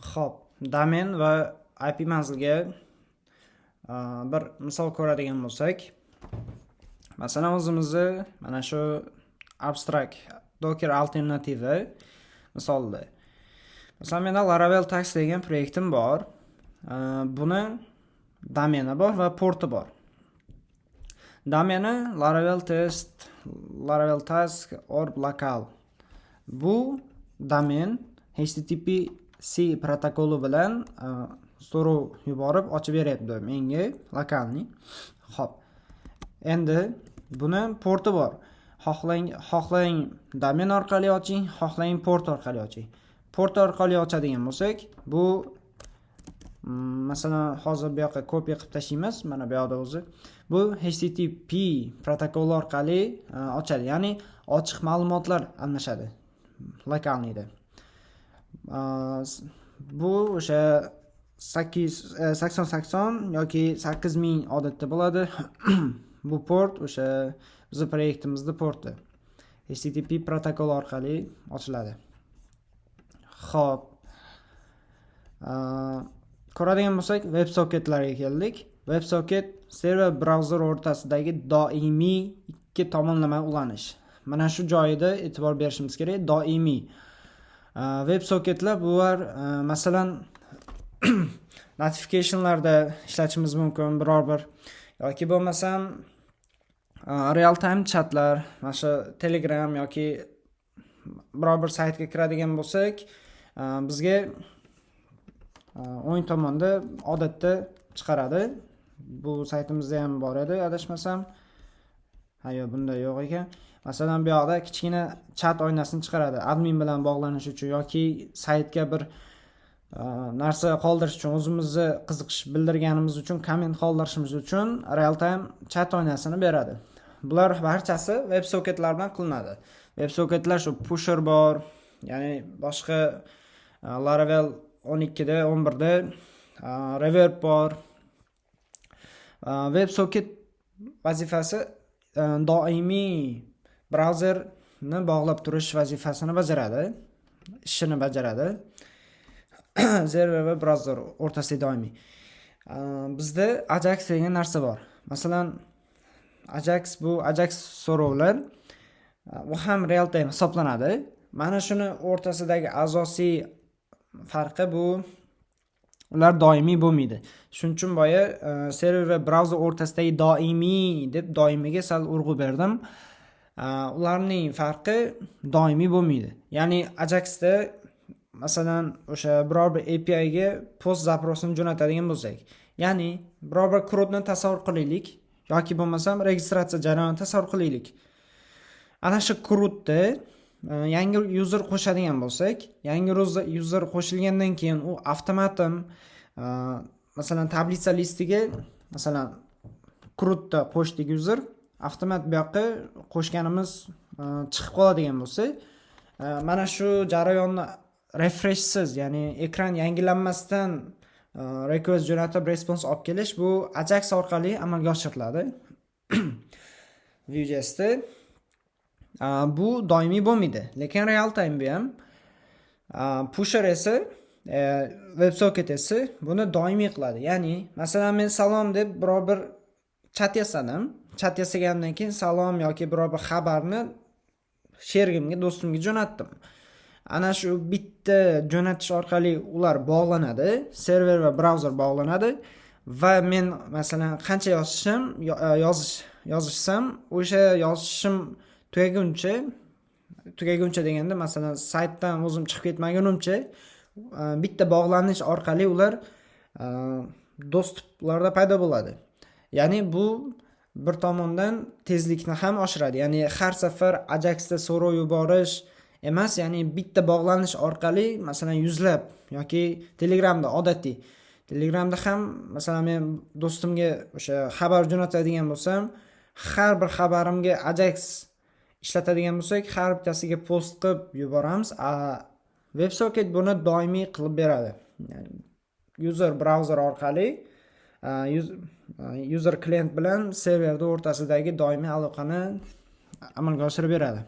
Xo'p, domen va IP manzilga bir misol ko'radigan bo'lsak, masalan o'zimizni mana shu abstract Docker alternativi misolida. Masalan, menda Laravel Tax degan proyektim bor. Buni domeni bor va porti bor. Domeni Laravel test, Laravel task or local. Bu domen HTTPC protokoli bilan so'rov yuborib ochib beryapti menga lokalni. Xo'p. Endi buni porti bor. Xohlang domen orqali oching, xohlang port orqali oching. Port orqali ochadigan bo'lsak, bu masalan hozir bu yoqqa kopiya qilib tashlaymiz. Mana bu yoqda o'zi. Bu HTTP protokoli orqali ochadi, ya'ni ochiq ma'lumotlar almashadi lokalnida. Bu o'sha 8080 yoki 8000 odatda bo'ladi. Bu port o'sha bizning proyektimizning porti. HTTP protokol orqali ochiladi. Xo'p. Ko'radigan bo'lsak, WebSocketlarga keldik. WebSocket server brauzer o'rtasidagi doimiy ikki tomonlama ulanish. Mana shu joyida e'tibor berishimiz kerak. Doimiy. WebSocketlar bular masalan notificationlarda ishlatishimiz mumkin biror bir yoki bo'lmasam real time chatlar, mana shu Telegram yoki biror bir saytga kiradigan bo'lsak, bizga o'ng tomonda odatda chiqaradi. Bu saytimizda ham bor edi, adashmasam. Yo'q, bunda yo'q ekan. Masalan, bu yoqda kichkina chat oynasini chiqaradi. Admin bilan bog'lanish uchun yoki saytga bir narsa qoldirish uchun, o'zimizni qiziqish bildirganimiz uchun, komment qoldirishimiz uchun real time chat oynasini beradi. Bular barchasi WebSocketlar bilan qilinadi. WebSocketlar shu Pusher bor, ya'ni boshqa Laravel 12 da, 11 da Reverb bor. WebSocket vazifasi doimiy brauzerni bog'lab turish vazifasini bajaradi, ishini bajaradi. Server va brauzer o'rtasida doimiy. Bizda Ajax degan narsa bor. Masalan, bu Ajax so'rovlar bu ham real time hisoblanadi. Mana shuni o'rtasidagi asosiy farqi bu ular doimiy bo'lmaydi. Shuning uchun boya server va brauzer o'rtasidagi doimiy deb doimiga sal urg'u berdim. Ularning farqi doimiy bo'lmaydi. Ya'ni Ajaxda masalan o'sha biror bir API ga post zaprosini jo'natadigan bo'lsak, ya'ni biror bir crudni tasavvur qilaylik yoki bo'lmasam registratsiya jarayonini tasavvur qilaylik. Ana shu crudda yangi user qo'shadigan bo'lsak, yangi user qo'shilgandan keyin u avtomatim masalan tablitsa listiga masalan crudda qo'shdik user, avtomat bu yoqqa qo'shganimiz chiqib qoladigan bo'lsa, mana shu jarayonni refreshsiz, ya'ni ekran yangilanmasdan request jo'natib response olib kelish bu Ajax orqali amalga oshiriladi. Vue.js'da bu doimiy bo'lmaydi, lekin real time bu ham. Pusher esa WebSocket esa buni doimiy qiladi. Ya'ni masalan men salom deb biror bir chat yasadim. Chat yasagandan keyin salom yoki biror bir xabarni sherigimga, do'stimga jo'natdim. Ana shu bitta jo'natish orqali ular bog'lanadi, server va brauzer bog'lanadi va men masalan qancha yozishsam, o'sha yozishim tugaguncha deganda masalan saytdan o'zim chiqib ketmagunimcha bitta bog'lanish orqali ular dostuplarda paydo bo'ladi. Ya'ni bu bir tomondan tezlikni ham oshiradi. Ya'ni har safar Ajaxda so'rov yuborish emas, ya'ni bitta bog'lanish orqali masalan yuzlab yoki Telegramda odatiy. Telegramda ham masalan men do'stimga o'sha xabar jo'natadigan bo'lsam, har bir xabarimga Ajax ishlatadigan bo'lsak, har bittasiga post qilib yuboramiz. WebSocket buni doimiy qilib beradi. Ya'ni user brauzer orqali user klient bilan serverning o'rtasidagi doimiy aloqani amalga oshirib beradi.